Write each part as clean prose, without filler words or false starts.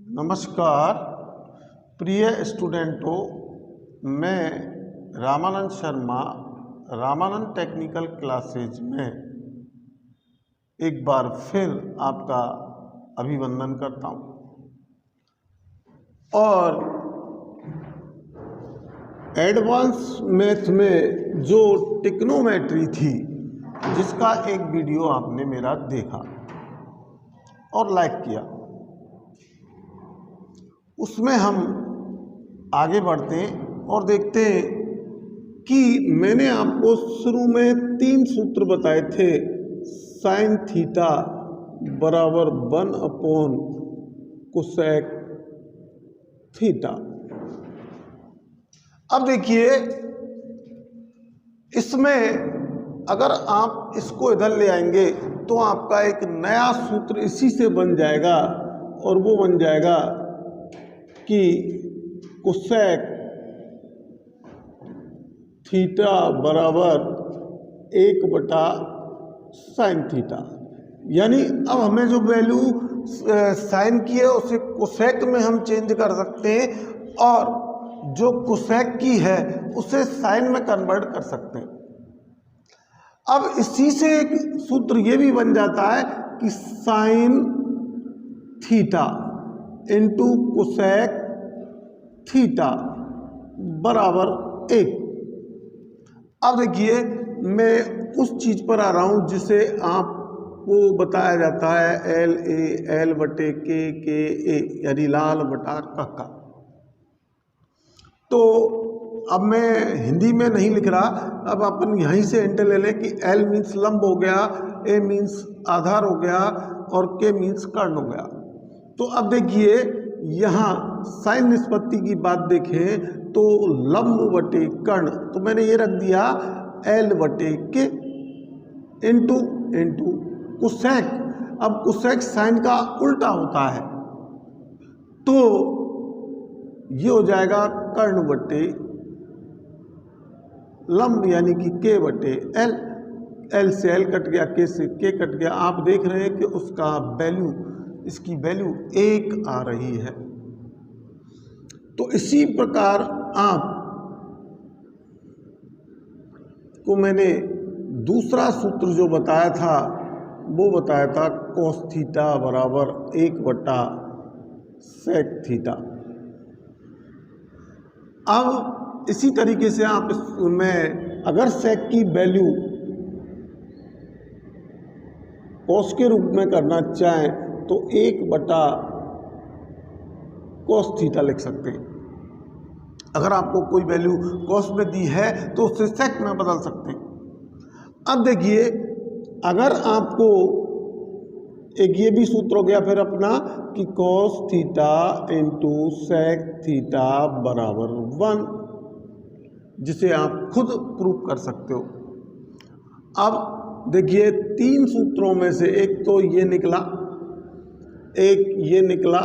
नमस्कार प्रिय स्टूडेंटों, मैं रामानंद शर्मा रामानंद टेक्निकल क्लासेज में एक बार फिर आपका अभिनंदन करता हूँ। और एडवांस मैथ में जो ट्रिग्नोमेट्री थी जिसका एक वीडियो आपने मेरा देखा और लाइक किया, उसमें हम आगे बढ़ते हैं और देखते हैं कि मैंने आपको शुरू में 3 सूत्र बताए थे। साइन थीटा बराबर 1 कोसेक थीटा। अब देखिए, इसमें अगर आप इसको इधर ले आएंगे तो आपका एक नया सूत्र इसी से बन जाएगा और वो बन जाएगा कि कोसेक थीटा बराबर 1/साइन थीटा। यानी अब हमें जो वैल्यू साइन की है उसे कोसेक में हम चेंज कर सकते हैं और जो कोसेक की है उसे साइन में कन्वर्ट कर सकते हैं। अब इसी से एक सूत्र ये भी बन जाता है कि sine theta into cosec theta बराबर 1। अब देखिए, मैं उस चीज पर आ रहा हूं जिसे आपको बताया जाता है L/K यानी लाल बटा काका। तो अब मैं हिंदी में नहीं लिख रहा, अब अपन यहीं से एंटर ले लें कि L मीन्स लंब हो गया, A मीन्स आधार हो गया और K मीन्स कर्ण हो गया। तो अब देखिए, यहाँ साइन निष्पत्ति की बात देखें तो लंब बटे कर्ण, तो मैंने ये रख दिया L/K इंटू कोसेक। अब कोसेक साइन का उल्टा होता है, तो ये हो जाएगा कर्ण बटे लंब यानी कि K/L। L से L कट गया, K से K कट गया। आप देख रहे हैं कि उसका वैल्यू, इसकी वैल्यू 1 आ रही है। तो इसी प्रकार आप को मैंने दूसरा सूत्र जो बताया था वो बताया था cos थीटा बराबर 1/sec थीटा। अब इसी तरीके से आप इसमें अगर sec की वैल्यू cos के रूप में करना चाहें तो 1/cos थीटा लिख सकते हैं। अगर आपको कोई वैल्यू cos में दी है तो उसे sec में बदल सकते हैं। अब देखिए, अगर आपको एक ये भी सूत्र हो गया फिर अपना कि cos theta into sec theta बराबर 1, जिसे आप खुद प्रूव कर सकते हो। अब देखिए, 3 सूत्रों में से एक तो ये निकला, एक ये निकला,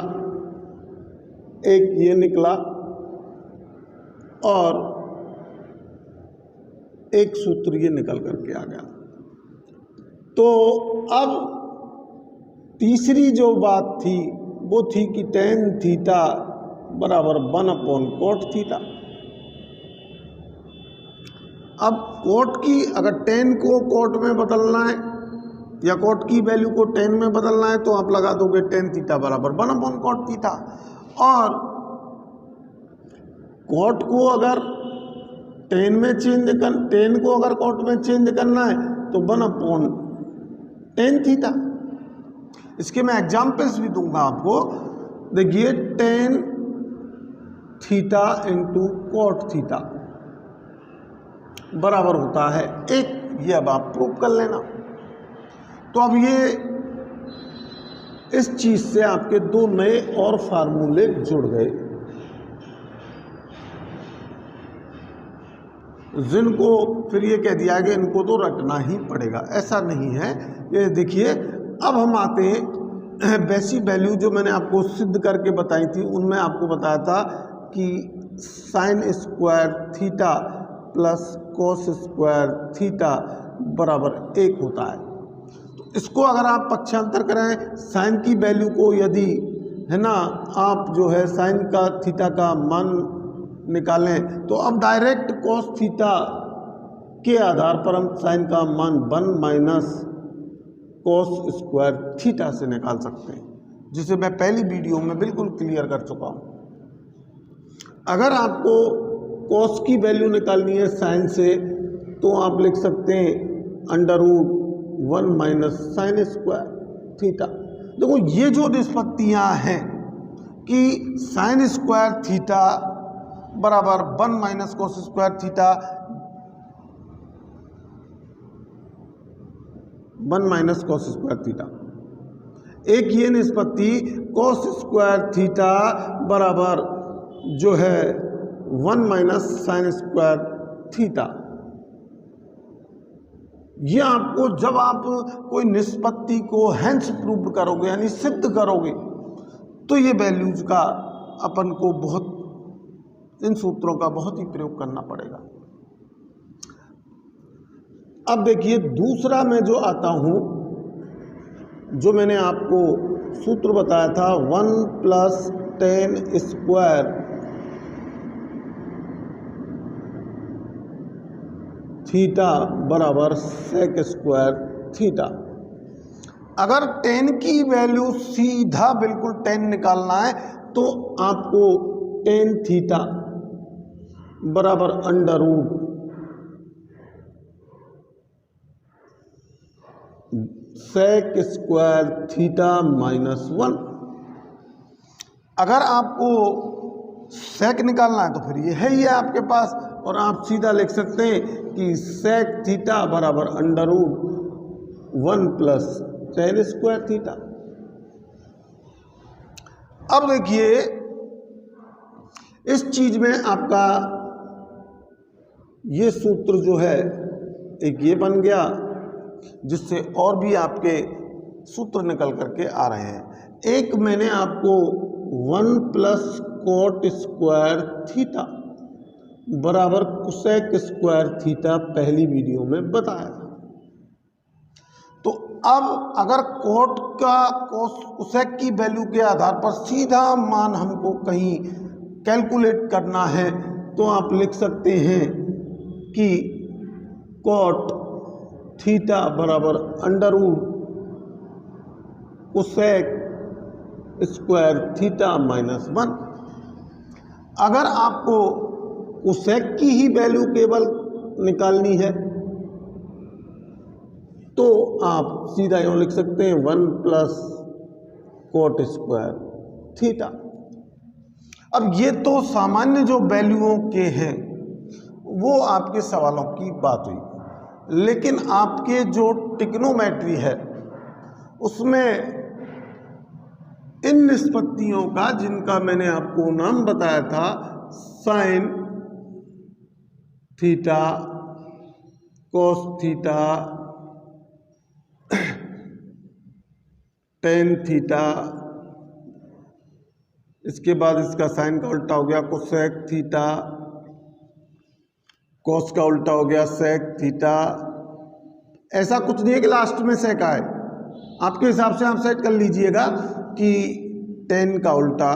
एक ये निकला और एक सूत्र ये निकल करके आ गया। तो अब तीसरी जो बात थी वो थी कि tan थीटा बराबर 1/cot थीटा। अब cot की, अगर tan को cot में बदलना है या cot की वैल्यू को tan में बदलना है तो आप लगा दोगे tan थीटा बराबर 1/cot थीटा। और cot को अगर tan को अगर cot में चेंज करना है तो 1/tan थीटा। इसके मैं एग्जाम्पल्स भी दूंगा आपको। देखिए, tan theta into cot theta बराबर होता है 1। ये अब आप प्रूव कर लेना। तो अब ये इस चीज से आपके 2 नए और फार्मूले जुड़ गए, जिनको फिर ये कह दिया कि इनको तो रटना ही पड़ेगा। ऐसा नहीं है। ये देखिए, अब हम आते हैं वैसी वैल्यू जो मैंने आपको सिद्ध करके बताई थी। उनमें आपको बताया था कि sine square theta plus cos square theta बराबर 1 होता है। तो इसको अगर आप पक्षांतर करें, साइन की वैल्यू को यदि है ना, आप जो है साइन का थीटा का मान निकालें तो अब डायरेक्ट कॉस थीटा के आधार पर हम साइन का मान 1 माइनस कॉस स्क्वायर थीटा से निकाल सकते हैं, जिसे मैं पहली वीडियो में बिल्कुल क्लियर कर चुका हूँ। अगर आपको कॉस की वैल्यू निकालनी है साइन से तो आप लिख सकते हैं √1 माइनस साइन स्क्वायर थीटा। देखो ये जो निष्पत्तियाँ हैं कि साइन स्क्वायर थीटा बराबर 1 minus cos square theta 1 minus cos square theta, एक ये निष्पत्ति कॉस स्क्वायर थीटा बराबर जो है 1 माइनस साइन स्क्वायर थीटा, ये आपको जब आप कोई निष्पत्ति को हेंस प्रूव करोगे यानी सिद्ध करोगे तो ये वैल्यूज का अपन को बहुत इन सूत्रों का बहुत ही प्रयोग करना पड़ेगा। अब देखिए दूसरा मैं जो आता हूं, जो मैंने आपको सूत्र बताया था 1 प्लस टेन स्क्वायर थीटा बराबर सेक स्क्वायर थीटा। अगर टेन की वैल्यू सीधा बिल्कुल 10 निकालना है तो आपको टेन थीटा बराबर √ सेक स्क्वायर थीटा -1। अगर आपको सेक निकालना है तो फिर ये है ही है आपके पास, और आप सीधा लिख सकते हैं कि सेक थीटा बराबर √1 प्लस टेन स्क्वायर थीटा। अब देखिए इस चीज में आपका ये सूत्र जो है एक ये बन गया, जिससे और भी आपके सूत्र निकल करके आ रहे हैं। एक मैंने आपको 1 प्लस कोट स्क्वायर थीटा बराबर कोसेक स्क्वायर थीटा पहली वीडियो में बताया था। तो अब अगर कोट का कोसेक की वैल्यू के आधार पर सीधा मान हमको कहीं कैलकुलेट करना है तो आप लिख सकते हैं कि कोट थीटा बराबर √ कोसेक स्क्वायर थीटा -1। अगर आपको कोसेक की ही वैल्यू केवल निकालनी है तो आप सीधा यूँ लिख सकते हैं 1 प्लस कोट स्क्वायर थीटा। अब ये तो सामान्य जो वैल्यूओं के हैं वो आपके सवालों की बात हुई, लेकिन आपके जो ट्रिग्नोमेट्री है उसमें इन निष्पत्तियों का, जिनका मैंने आपको नाम बताया था, sine theta, cos theta, tan theta, इसके बाद इसका साइन का उल्टा हो गया कोसेक थीटा, कोस का उल्टा हो गया सेक थीटा। ऐसा कुछ नहीं है कि लास्ट में सेक आए, आपके हिसाब से आप सेट कर लीजिएगा कि टेन का उल्टा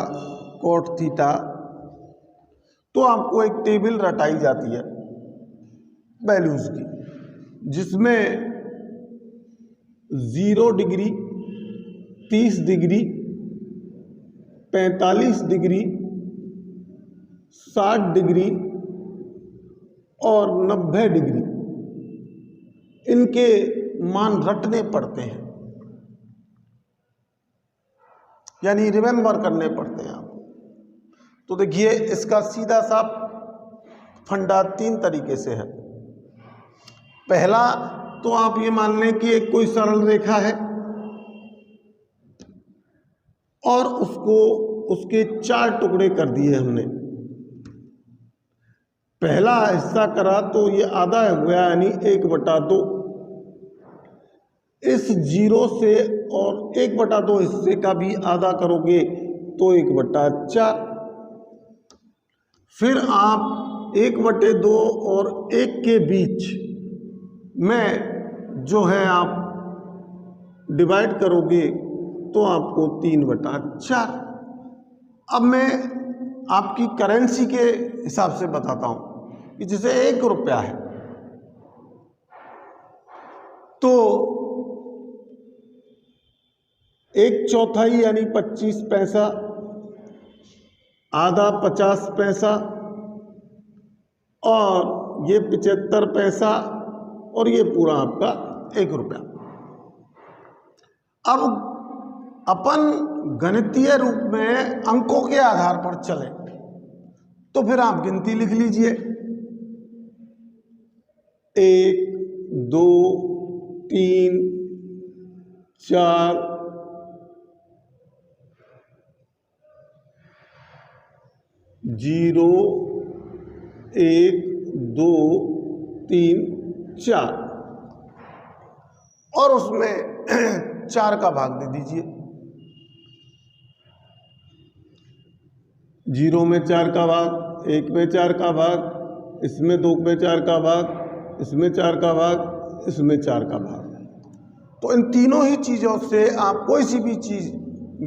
कोट थीटा। तो आपको एक टेबल रटाई जाती है वैल्यूज की, जिसमें 0 डिग्री, 30 डिग्री, 45 डिग्री, 60 डिग्री और 90 डिग्री इनके मान रटने पड़ते हैं, यानी रिमेंबर करने पड़ते हैं आपको। तो देखिए इसका सीधा सा फंडा 3 तरीके से है। पहला तो आप ये मान लें कि एक कोई सरल रेखा है और उसको उसके 4 टुकड़े कर दिए हमने। पहला हिस्सा करा तो ये आधा हो गया, यानी 1/2। इस 0 से और 1/2 हिस्से का भी आधा करोगे तो 1/4। फिर आप 1/2 और 1 के बीच में जो है आप डिवाइड करोगे तो आपको 3/4। अब मैं आपकी करेंसी के हिसाब से बताता हूं कि जैसे 1 रुपया है तो 1/4 यानी 25 पैसा, आधा 50 पैसा, और ये 75 पैसा, और ये पूरा आपका 1 रुपया। अब अपन गणितीय रूप में अंकों के आधार पर चले तो फिर आप गिनती लिख लीजिए, 1 2 3 4 0 1 2 3 4 और उसमें 4 का भाग दे दीजिए। 0 में 4 का भाग, 1 में 4 का भाग, इसमें 2 में 4 का भाग, इसमें 4 का भाग, इसमें 4 का भाग। तो इन तीनों ही चीज़ों से आप कोई सी भी चीज़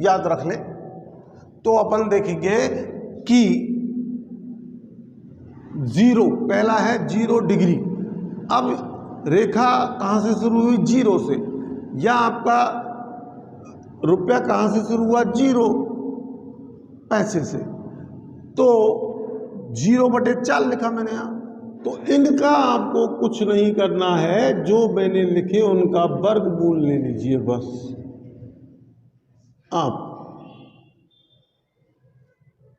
याद रख लें तो अपन देखेंगे कि 0 पहला है 0 डिग्री। अब रेखा कहाँ से शुरू हुई? 0 से। या आपका रुपया कहाँ से शुरू हुआ? 0 पैसे से। तो 0/4 लिखा मैंने यहाँ। तो इनका आपको कुछ नहीं करना है, जो मैंने लिखे उनका वर्गमूल ले लीजिए बस।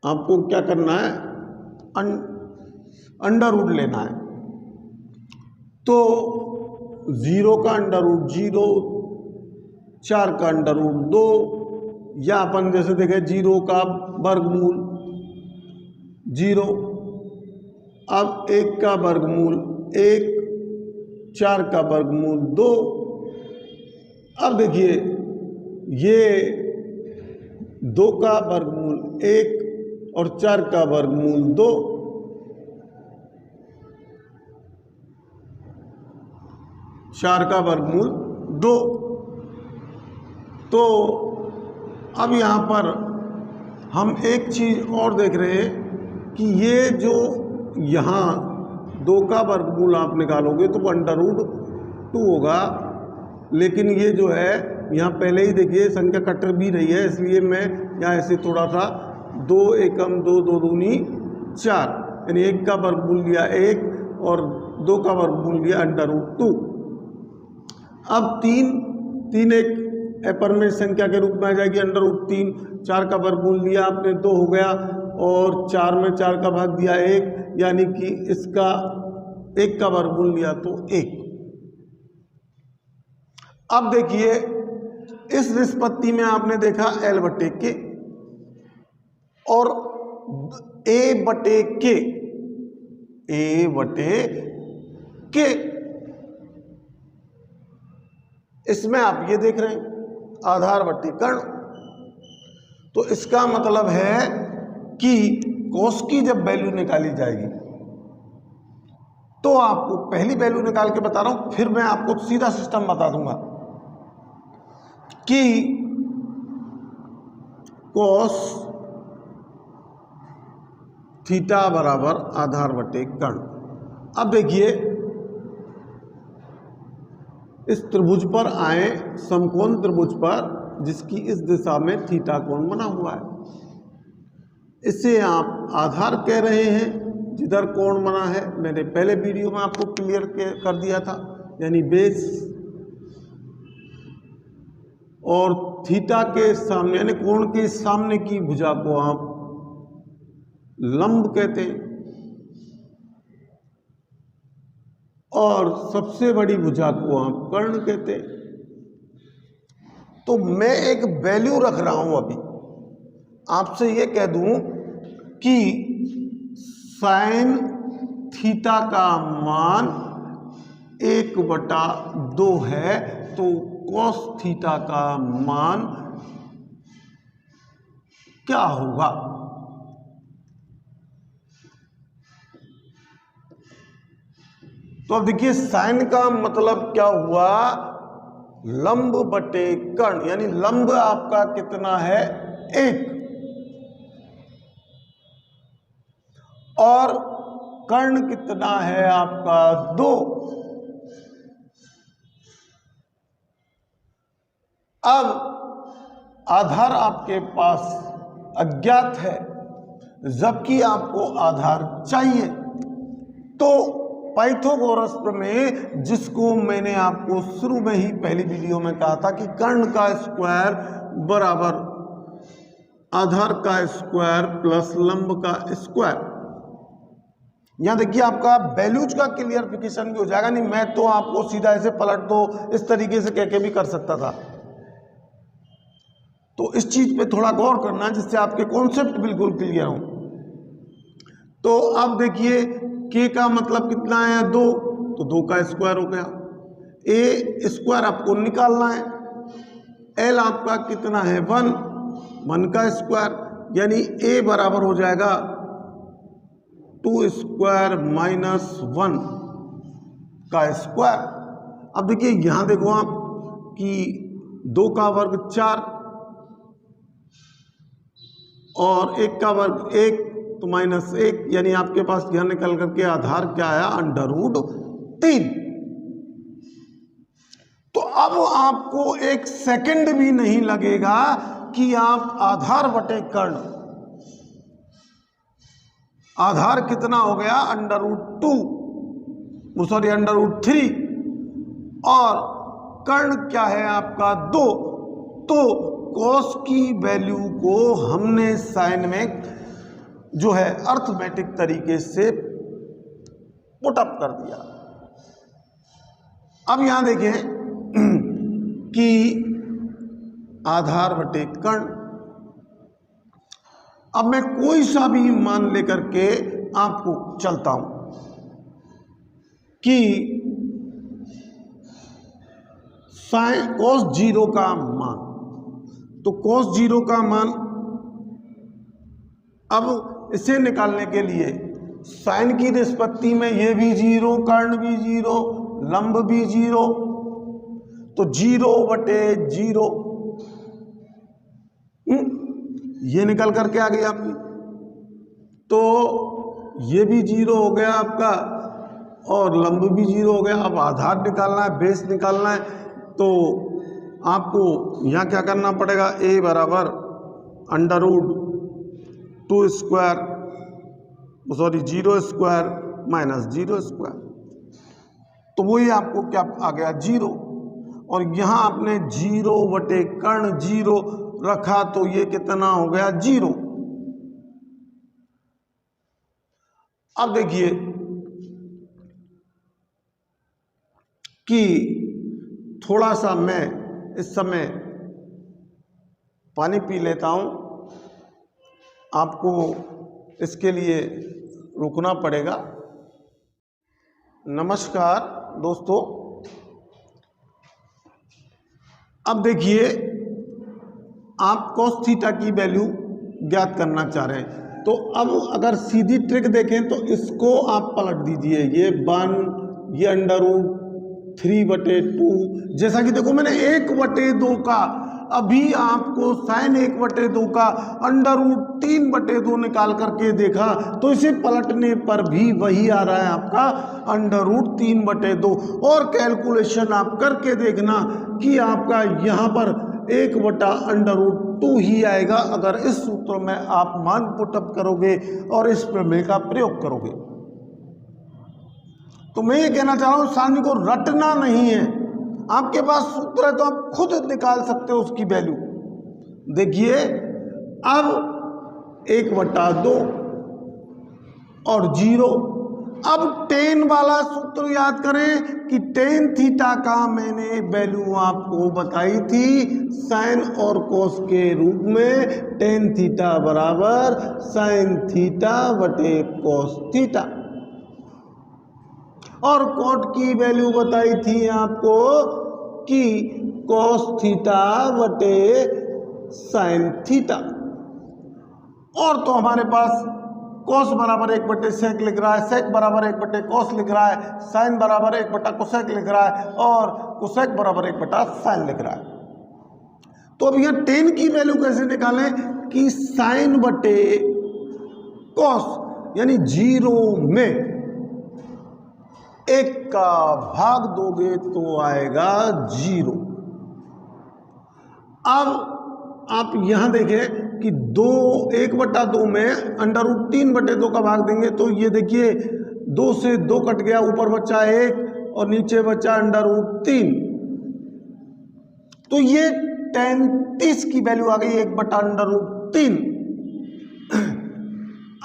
आपको क्या करना है? अंडर रूट लेना है। तो 0 का अंडर रूट 0, 4 का अंडर रूट 2, या अपन जैसे देखें 0 का वर्गमूल 0, अब 1 का वर्गमूल 1, 4 का वर्गमूल 2। अब देखिए ये 2 का वर्गमूल 1 और 4 का वर्गमूल 2। चार का वर्गमूल 2। तो अब यहाँ पर हम एक चीज़ और देख रहे हैं कि ये जो यहाँ 2 का वर्गमूल आप निकालोगे तो √2 होगा, लेकिन ये जो है यहाँ पहले ही देखिए संख्या कट भी रही है, इसलिए मैं यहाँ ऐसे थोड़ा सा 2 एकम 2 2 दूनी 4, यानी 1 का वर्गमूल लिया 1 और 2 का वर्गमूल लिया √2। अब 3 एक अपरिमेय संख्या के रूप में आ जाएगी √3। 4 का वर्गमूल लिया आपने 2 हो गया, और 4 में 4 का भाग दिया 1, यानी कि इसका 1 का वर्गमूल लिया तो 1। अब देखिए इस निष्पत्ति में आपने देखा L/K और A/K, A/K। इसमें आप ये देख रहे हैं आधारवर्ती कर्ण। तो इसका मतलब है कि कॉस की जब वैल्यू निकाली जाएगी तो आपको पहली वैल्यू निकाल के बता रहा हूं, फिर मैं आपको सीधा सिस्टम बता दूंगा कि कॉस थीटा बराबर आधारवर्ती कर्ण। अब देखिए इस त्रिभुज पर आए, समकोण त्रिभुज पर जिसकी इस दिशा में थीटा कोण बना हुआ है, इसे आप आधार कह रहे हैं। जिधर कोण बना है मैंने पहले वीडियो में आपको क्लियर कर दिया था, यानी बेस। और थीटा के सामने यानी कोण के सामने की भुजा को आप लंब कहते हैं, और सबसे बड़ी भुजा को आप कर्ण कहते हैं। तो मैं एक वैल्यू रख रहा हूं, अभी आपसे ये कह दूं कि साइन थीटा का मान 1/2 है, तो कॉस थीटा का मान क्या होगा? तो अब देखिए साइन का मतलब क्या हुआ? लंब बटे कर्ण, यानी लंब आपका कितना है? 1, और कर्ण कितना है आपका 2। अब आधार आपके पास अज्ञात है, जबकि आपको आधार चाहिए। तो पाइथागोरस प्रमेय, जिसको मैंने आपको शुरू में ही पहली वीडियो में कहा था कि कर्ण का स्क्वायर बराबर आधार का स्क्वायर प्लस लंब का स्क्वायर। यहां देखिए आपका वैल्यूज का क्लियरिफिकेशन भी हो जाएगा। नहीं मैं तो आपको सीधा ऐसे पलट दो इस तरीके से कह के भी कर सकता था। तो इस चीज पे थोड़ा गौर करना जिससे आपके कॉन्सेप्ट बिल्कुल क्लियर हो। तो अब देखिए k का मतलब कितना है 2, तो 2 का स्क्वायर हो गया। a स्क्वायर आपको निकालना है। l आपका कितना है 1 का स्क्वायर, यानी a बराबर हो जाएगा 2 स्क्वायर माइनस 1 का स्क्वायर। अब देखिए यहां देखो आप कि 2 का वर्ग 4 और 1 का वर्ग 1, तो माइनस 1, यानी आपके पास यहां निकल करके आधार क्या आया √3। तो अब आपको 1 सेकंड भी नहीं लगेगा कि आप आधार बटे कर्ण, आधार कितना हो गया √3 और कर्ण क्या है आपका 2। तो कॉस की वैल्यू को हमने साइन में जो है अर्थमेटिक तरीके से पुट अप कर दिया। अब यहां देखें कि आधार बटे कर्ण, अब मैं कोई सा भी मान लेकर के आपको चलता हूं कि साइन cos 0 का मान, तो cos 0 का मान, अब इसे निकालने के लिए साइन की निष्पत्ति में ये भी 0, कर्ण भी 0, लंब भी 0, तो 0/0 ये निकल करके आ गई आपकी। तो ये भी 0 हो गया आपका और लंब भी 0 हो गया। अब आधार निकालना है, बेस निकालना है, तो आपको यहाँ क्या करना पड़ेगा, a बराबर √2 स्क्वायर 0 स्क्वायर माइनस 0 स्क्वायर, तो वही आपको क्या आ गया 0। और यहाँ आपने 0 / कर्ण 0 रखा, तो ये कितना हो गया 0। अब देखिए कि थोड़ा सा मैं इस समय पानी पी लेता हूं, आपको इसके लिए रुकना पड़ेगा। नमस्कार दोस्तों, अब देखिए आप cos थीटा की वैल्यू ज्ञात करना चाह रहे हैं, तो अब अगर सीधी ट्रिक देखें तो इसको आप पलट दीजिए, ये 1, ये √3/2, जैसा कि देखो मैंने 1/2 का अभी आपको साइन 1/2 का √3/2 निकाल करके देखा, तो इसे पलटने पर भी वही आ रहा है आपका √3/2। और कैलकुलेशन आप करके देखना कि आपका यहाँ पर 1/√2 ही आएगा अगर इस सूत्र में आप मान पुटअप करोगे और इस प्रमेय का प्रयोग करोगे। तो मैं ये कहना चाह रहा हूं सारणी को रटना नहीं है, आपके पास सूत्र है तो आप खुद निकाल सकते हो उसकी वैल्यू। देखिए अब 1/2 और 0। अब tan वाला सूत्र याद करें कि tan थीटा का मैंने वैल्यू आपको बताई थी साइन और कोस के रूप में, tan थीटा बराबर साइन थीटा बटे कोस थीटा। और कॉट की वैल्यू बताई थी आपको कि कोस थीटा बटे साइन थीटा। और तो हमारे पास cos बराबर 1/sec लिख रहा है, sec बराबर 1/cos लिख रहा है, sin बराबर 1/cosec लिख रहा है और cosec बराबर 1/sin लिख रहा है। तो अब यहाँ tan की वैल्यू कैसे निकालें कि sin बटे cos, यानी 0 में 1 का भाग दोगे तो आएगा 0। अब आप यहां देखें कि 1/2 में √3/2 का भाग देंगे तो ये देखिए 2 से 2 कट गया, ऊपर बचा 1 और नीचे बचा √3। तो ये 33 की वैल्यू आ गई 1/√3।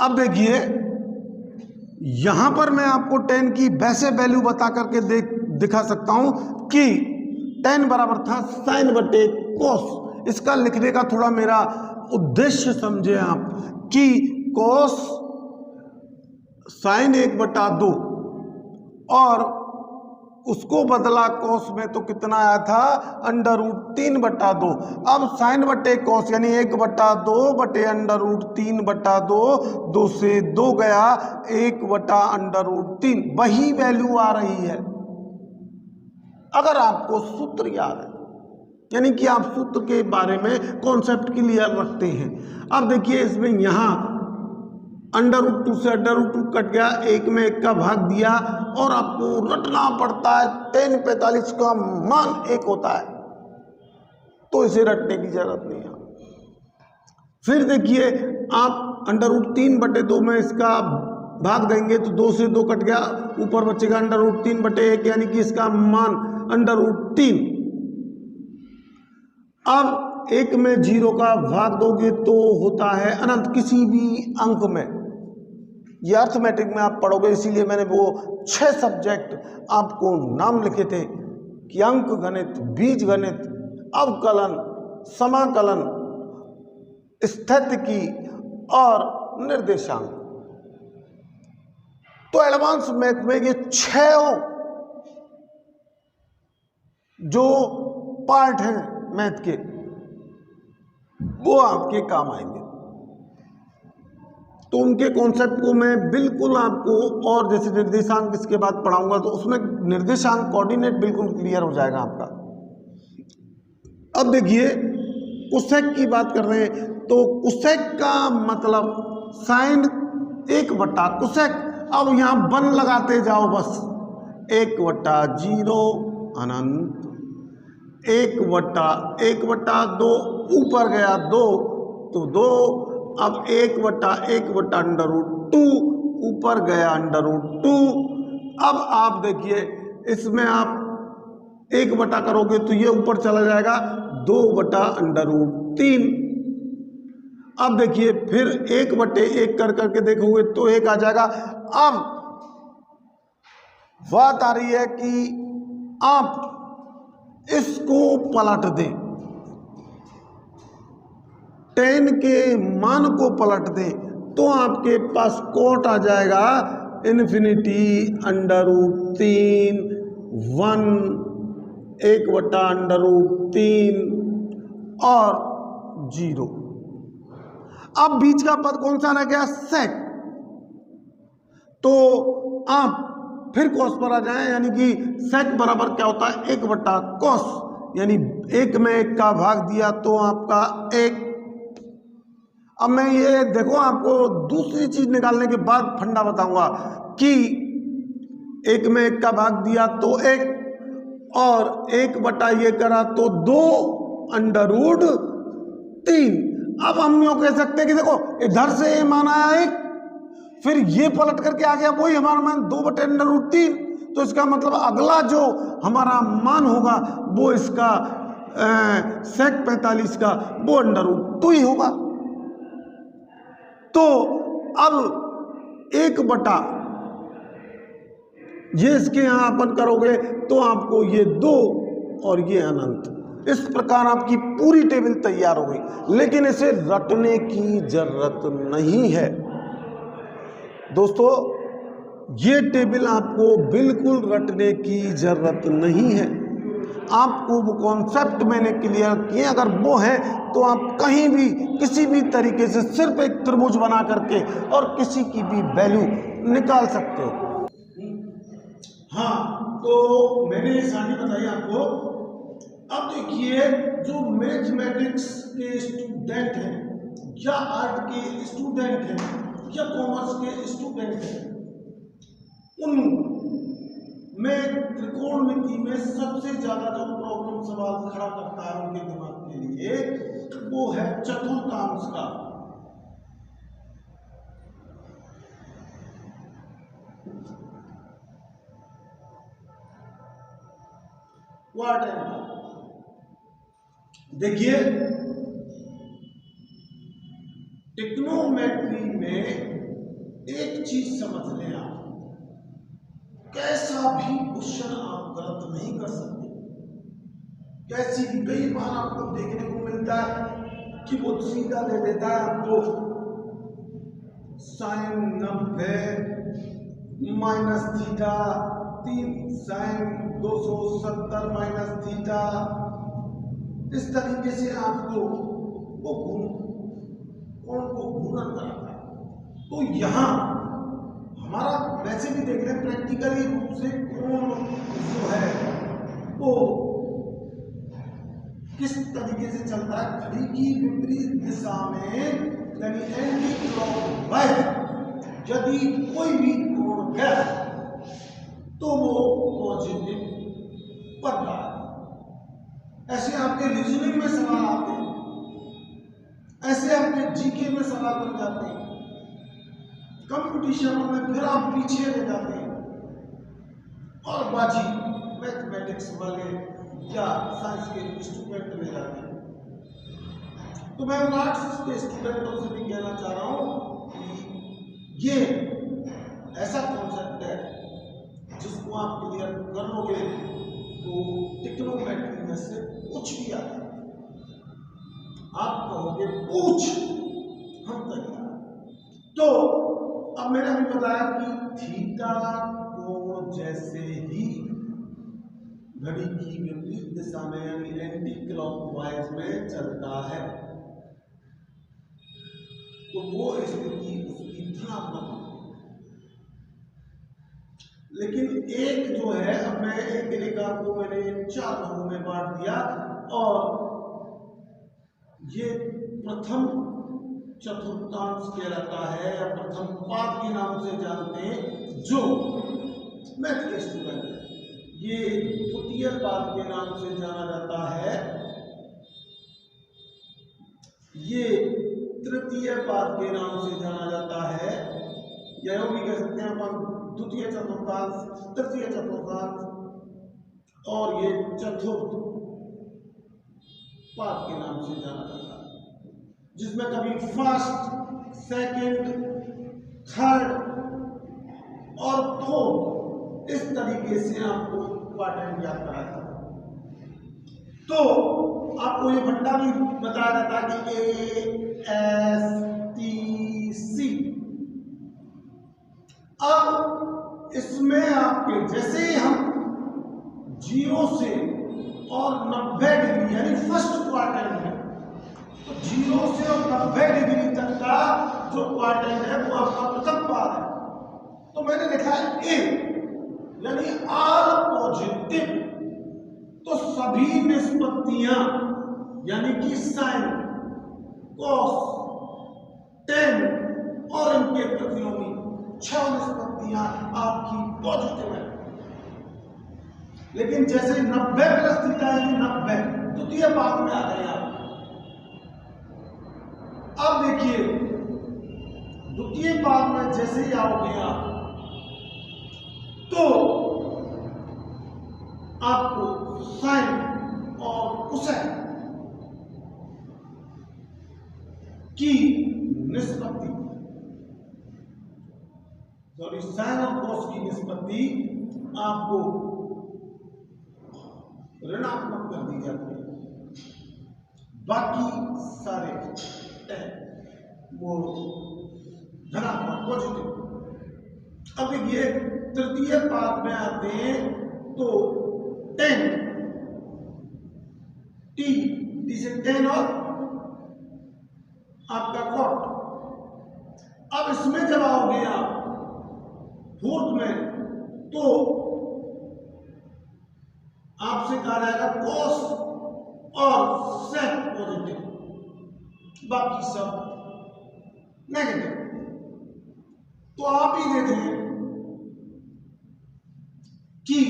अब देखिए यहां पर मैं आपको 10 की वैसे वैल्यू बता करके दिखा सकता हूं कि 10 बराबर था साइन बटे कोस। इसका लिखने का थोड़ा मेरा उद्देश्य समझे आप कि कोस साइन 1/2 और उसको बदला कोस में तो कितना आया था √3/2। अब साइन बटे कोस यानी 1/2 बटे √3/2, 2 से 2 गया 1/√3, वही वैल्यू आ रही है। अगर आपको सूत्र याद है यानी कि आप सूत्र के बारे में कॉन्सेप्ट क्लियर रखते हैं। अब देखिए इसमें यहाँ √2 से √2 कट गया, 1 में 1 का भाग दिया और आपको रटना पड़ता है। tan 45 का मान 1 होता है तो इसे रटने की जरूरत नहीं है। फिर देखिए आप √3/2 में इसका भाग देंगे तो 2 से 2 कट गया, ऊपर बचेगा √3/1 यानी कि इसका मान √3। अब 1 में 0 का भाग दोगे तो होता है अनंत किसी भी अंक में। ये अर्थमेटिक में आप पढ़ोगे, इसीलिए मैंने वो 6 सब्जेक्ट आपको नाम लिखे थे कि अंक गणित, बीज गणित, अवकलन, समाकलन, स्थितिकी और निर्देशांक। तो एडवांस मैथ में ये 6 जो पार्ट हैं मैथ के वो आपके काम आएंगे। तो उनके कॉन्सेप्ट को मैं बिल्कुल आपको, और जैसे निर्देशांक इसके बाद पढ़ाऊंगा तो उसमें निर्देशांक कोऑर्डिनेट बिल्कुल क्लियर हो जाएगा आपका। अब देखिए कोसेक की बात कर रहे हैं तो कोसेक का मतलब साइन 1/कोसेक। अब यहां 1 लगाते जाओ बस, 1/0 अनंत, 1/1/2 ऊपर गया 2 तो 2, अब 1/1/√2 ऊपर गया √2। अब आप देखिए इसमें आप 1 करोगे तो ये ऊपर चला जाएगा 2/√3। अब देखिए फिर 1/1 कर करके देखोगे तो 1 आ जाएगा। अब बात आ रही है कि आप इसको पलट दें, 10 के मान को पलट दें तो आपके पास कोट आ जाएगा इन्फिनिटी √3 1 1/√3 और 0। अब बीच का पद कौन सा रह गया? सेक। तो आप फिर कॉस पर आ जाएं, यानी कि सेक बराबर क्या होता है 1/cos, यानी 1 में 1 का भाग दिया तो आपका 1। अब मैं ये देखो आपको दूसरी चीज निकालने के बाद फंडा बताऊंगा कि 1 में 1 का भाग दिया तो 1 और 1 ये करा तो 2√3। अब हम यूं कह सकते हैं कि देखो इधर से ये मान आया 1, फिर ये पलट करके आ गया वही हमारा मान 2/√3। तो इसका मतलब अगला जो हमारा मान होगा वो इसका सेक 45 का वो √2 ही होगा। तो अब 1 ये इसके यहां अपन करोगे तो आपको ये 2 और ये अनंत, इस प्रकार आपकी पूरी टेबल तैयार हो गई। लेकिन इसे रटने की जरूरत नहीं है दोस्तों, ये टेबल आपको बिल्कुल रटने की जरूरत नहीं है। आपको वो कॉन्सेप्ट मैंने क्लियर किए, अगर वो है तो आप कहीं भी किसी भी तरीके से सिर्फ एक त्रिभुज बना करके और किसी की भी वैल्यू निकाल सकते हो। हाँ, तो मैंने ये सारी बताई आपको। अब देखिए जो मैथमेटिक्स के स्टूडेंट हैं या आर्ट के स्टूडेंट हैं या कॉमर्स के स्टूडेंट हैं, उन में त्रिकोणमिति में सबसे ज्यादा जो प्रॉब्लम सवाल खड़ा करता है उनके दिमाग के लिए वो है चतुर्थांश का। क्वार्ट एंगल देखिए, टिक्नोमेट्री में एक चीज समझ लें आप, कैसा भी क्वेश्चन आप गलत नहीं कर सकते। कैसी भी, कई बार आपको देखने को मिलता है कि वो सीधा दे देता है आपको sine 90 minus theta 3 sine 270 minus theta, इस तरीके से आपको वो कोण को घूर्णन कराता है। तो यहां हमारा वैसे भी देख रहे हैं प्रैक्टिकली रूप से कोण जो है वो किस तरीके से चलता है। घड़ी की विपरीत दिशा में यानी एंटी क्लॉकवाइज यदि कोई भी कोण है तो वो पॉजिटिव पड़ रहा है। ऐसे आपके रीजनिंग में सवाल आते हैं, ऐसे आपके जीके में सवाल बन जाते हैं, कंपटीशन में फिर आप पीछे ले जाते हैं और बाजी मैथमेटिक्स वाले या साइंस के स्टूडेंट ले जाते हैं। तो मैं आर्ट्स के स्टूडेंटों से भी कहना चाह रहा हूं कि ये ऐसा कॉन्सेप्ट है जिसको आप क्लियर कर लोगे तो टिक्नोमेट्री में से कुछ भी आता है आप कहोगे पूछ हम तैयार। तो अब मैंने अभी बताया कि थीटा कोण जैसे ही घड़ी की विपरीत दिशा में यानी एंटी क्लॉकवाइज में चलता है तो वो स्थिति उसकी धनात्मक। लेकिन एक जो है, अब मैं एक रेखा को मैंने 4 भागों में बांट दिया और ये प्रथम चतुर्थांश कहलाता है या प्रथम पाद के नाम से जानते हैं जो मैथ के स्टूडेंट है। ये द्वितीय पाद के नाम से जाना जाता है, ये तृतीय पाद के नाम से जाना जाता है, या भी कह सकते हैं अपन द्वितीय चतुर्थांश, तृतीय चतुर्थांश और ये चतुर्थ पाद के नाम से जाना जाता है, जिसमें कभी फर्स्ट, सेकंड, थर्ड और फोर्थ इस तरीके से आपको क्वाड्रेंट याद कराया जाता है। तो आपको ये भट्टा भी बताया जाता है कि ASTC। अब इसमें आपके जैसे ही हम 0 से और 90 डिग्री यानी फर्स्ट क्वाड्रेंट है, तो 0 से और 90 डिग्री तक का जो क्वाड्रेंट है वो आपका प्रथम पाद है। तो मैंने लिखा है ए यानी आर पॉजिटिव, तो सभी निष्पत्तियां यानी कि साइन, कॉस, टेन और इनके प्रतिलोमी 6 निष्पत्तियां आपकी पॉजिटिव है। लेकिन जैसे 90 प्लस थीटा यानी 90 द्वितीय पाद में आ गए आप। अब देखिए द्वितीय पाद में जैसे ही आओगे आप तो आपको साइन और कोसाइन की निष्पत्ति, सॉरी साइन और कॉस की निष्पत्ति आपको ऋणात्मक कर दी जाती है, बाकी सारे वो धनात्मक पॉजिटिव। अब देखिए तृतीय पाद में आते हैं तो 10 टी से 10 और आपका कॉट। अब इसमें जब आओगे आप फोर्थ में तो आपसे कहा जाएगा कॉस और सेक पॉजिटिव, बाकी सब नेगेटिव। तो आप ही देखें कि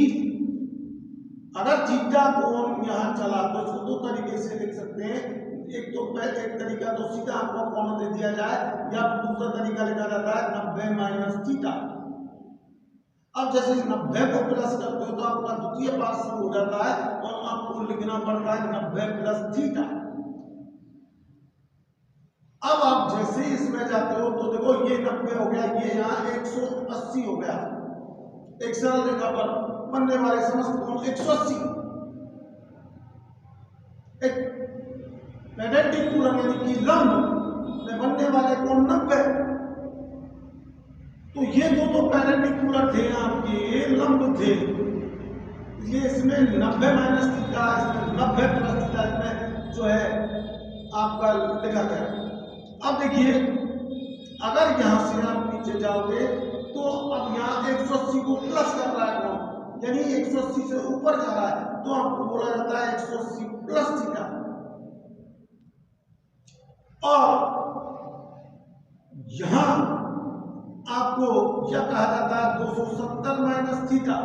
अगर थीटा कोण यहां चला तो इसको दो तरीके से लिख सकते हैं। एक तरीका तो सीधा आपको कोण दे दिया जाए, या दूसरा तरीका लिखा जाता है 90 माइनस थीटा। अब जैसे 90 को प्लस करते हो तो आपका द्वितीय पार्ट शुरू हो जाता है और आपको लिखना पड़ता है 90 प्लस थीटा। अब आप जैसे ही इसमें जाते हो तो देखो ये 90 हो गया, ये यहाँ 180 हो गया। एक सरल रेखा पर बनने वाले समस्त कोण 180, एक पेर्पेंडिकुलर यानी कि लंब में बनने वाले कोण 90। तो ये दो पेर्पेंडिकुलर थे, आपके लंब थे, ये इसमें 90 माइनस थीटा, इसमें 90 प्लस थीटा, इसमें जो है आपका लिखा गया। अब देखिए अगर यहां से आप नीचे जाओगे तो अब यहाँ 180 को प्लस कर रहा है कोण, यानी 180 से ऊपर जा रहा है, तो आपको बोला जाता है 180 प्लस थीटा। और यहां आपको यह कहा जाता है 270 माइनस थीटा।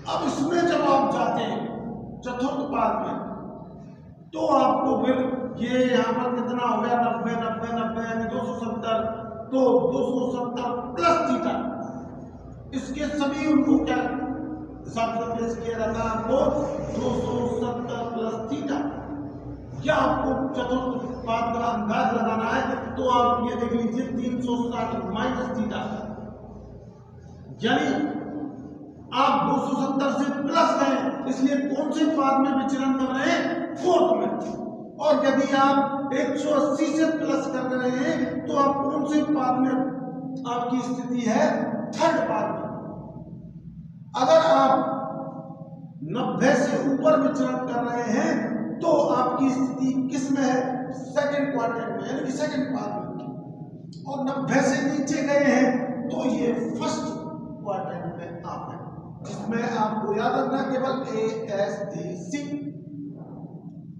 अब इसमें जब आप जाते हैं चतुर्थ पाद में तो आपको फिर ये यहाँ पर कितना हो गया 90 90 90 यानी 270, तो 270 प्लस थीटा, इसके सभी उनको क्या हिसाब से पेश किया जाता है आपको 270 प्लस थीटा। क्या आपको चतुर्थ पाद का अंदाज लगाना है तो आप ये देख लीजिए 360 माइनस थीटा, यानी आप 270 से प्लस हैं, इसलिए कौन से पाद में विचरण कर रहे हैं, फोर्थ में। और यदि आप 180 से प्लस कर रहे हैं तो आप कौन से पाद में आपकी स्थिति है, थर्ड पाद में। अगर आप 90 से ऊपर विचरण कर रहे हैं तो आपकी स्थिति किस में है, सेकंड क्वाड्रेंट में, यानी कि सेकंड पाद में। और 90 से नीचे गए हैं तो ये फर्स्ट क्वाड्रेंट में आप हैं, जिसमें आपको याद रखना केवल ASDC।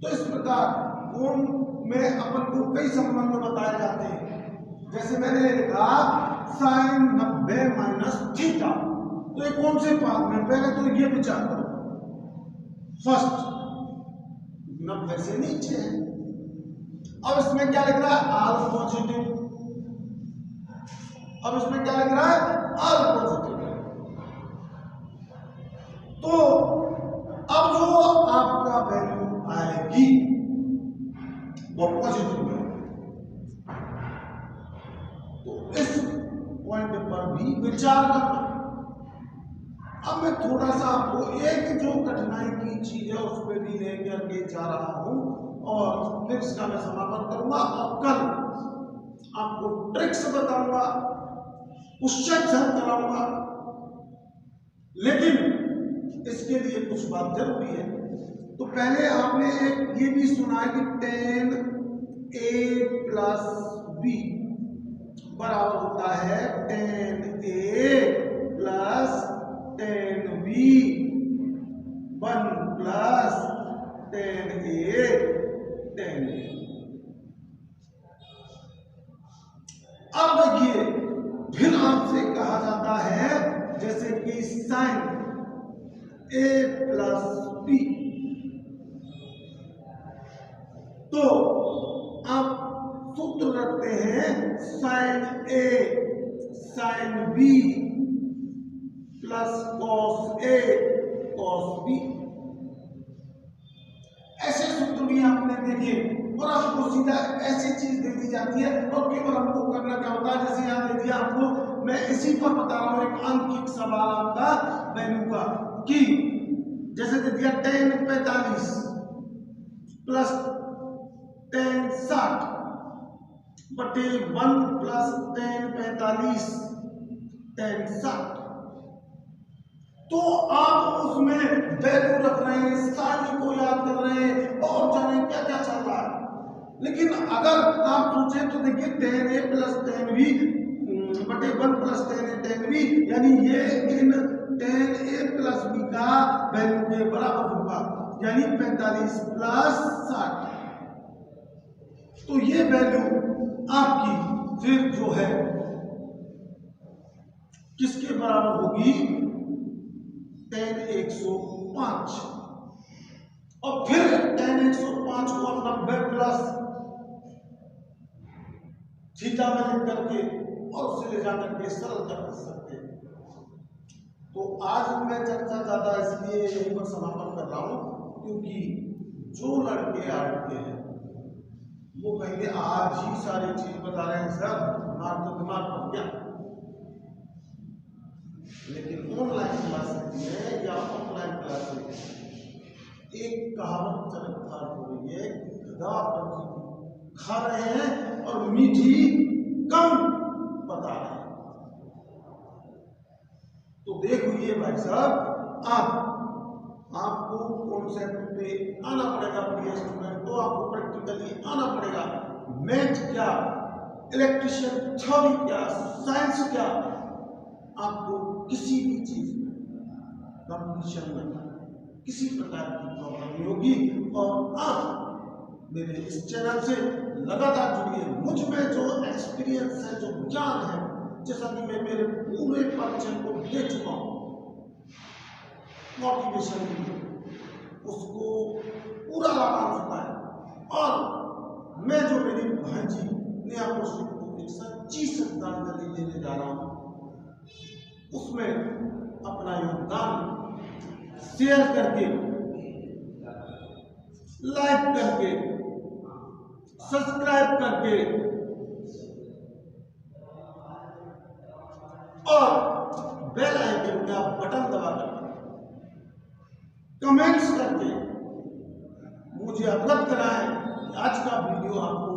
तो इस प्रकार कोण में अपन को कई संबंध बताए जाते हैं। जैसे मैंने लिखा साइन 90 माइनस थीटा, तो ये कौन से पाद में, पहले तो ये विचार करो, फर्स्ट 90 से नीचे है। अब इसमें क्या लिख रहा है, आर पॉजिटिव। अब इसमें क्या लिख रहा है, आर पॉजिटिव। तो अब जो आपका वैल्यू आएगी वो पॉजिटिव है, तो इस पॉइंट पर भी विचार करना। अब मैं थोड़ा सा आपको एक जो कठिनाई की चीज है उस पर भी लेकर के जा रहा हूं और फिर इसका मैं समापन करूंगा और कल आपको ट्रिक्स बताऊंगा, क्वेश्चन हल कराऊंगा। लेकिन इसके लिए कुछ बात जरूरी है। तो पहले आपने एक ये भी सुना है कि tan A प्लस B बराबर होता है tan A plus tan B 1 plus tan A tan B। अब देखिए फिर आपसे कहा जाता है जैसे कि साइन A प्लस B, तो आप सूत्र रखते हैं sine A sine B plus cos A cos B। ऐसे सूत्र भी आपने देखे और आपको सीधा ऐसी चीज दे दी जाती है और केवल हमको करना क्या होता है, जैसे यहाँ दे दिया आपको, मैं इसी पर बता रहा हूं एक अंकित सवाल आपका वैल्यू का, कि जैसे दे दिया tan 45 प्लस tan 60 बटे 1 प्लस tan 45 tan 60। तो आप उसमें वैल्यू रख रहे हैं, सारणी को याद कर रहे हैं और जाने क्या क्या चल रहा है। लेकिन अगर आप सोचें तो देखिए tan A plus tan B बटे 1 plus tan A tan B, यानी ये इन tan A प्लस B का वैल्यू के बराबर होगा, यानी 45 प्लस 60। तो ये वैल्यू आपकी फिर जो है किसके बराबर होगी, tan 105, और फिर tan 105 को 90 प्लस थीटा में लिख करके और उसे ले जाकर के सरल कर सकते हैं। तो आज मैं चर्चा ज्यादा इसलिए यहीं पर समापन कर रहा हूं क्योंकि जो लड़के आते हैं वो कहेंगे आज ही सारी चीज बता रहे हैं सर, हमारा तो दिमाग पक गया। लेकिन ऑनलाइन क्लासेस में या ऑफलाइन क्लासेस में एक कहावत चमत्कार हो रही है, गधा पकी खा रहे हैं और मीठी कम बता रहे हैं। तो देखिए भाई साहब, आपको कॉन्सेप्ट पे आना पड़ेगा, प्रिय स्टूडेंट, तो आपको प्रैक्टिकली आना पड़ेगा। मैथ क्या, इलेक्ट्रिशियन थ्योरी क्या, साइंस क्या, आपको किसी भी चीज में कंपटीशन में किसी प्रकार की प्रॉब्लम नहीं होगी। और आप मेरे इस चैनल से लगातार जुड़िए। मुझ में जो एक्सपीरियंस है, जो ज्ञान है, जैसा कि मैं मेरे पूरे परिचय को दे चुका हूं, मोटिवेशन भी उसको पूरा लाभांश होता है। और मैं जो मेरी भांजी नेहा कौशिक को एक सच्ची श्रद्धांजलि देने जा रहा हूं, उसमें अपना योगदान शेयर करके, लाइक करके, सब्सक्राइब करके और बेल आइकन का बटन दबाकर कमेंट्स करके मुझे अवगत कराएं कि आज का वीडियो आपको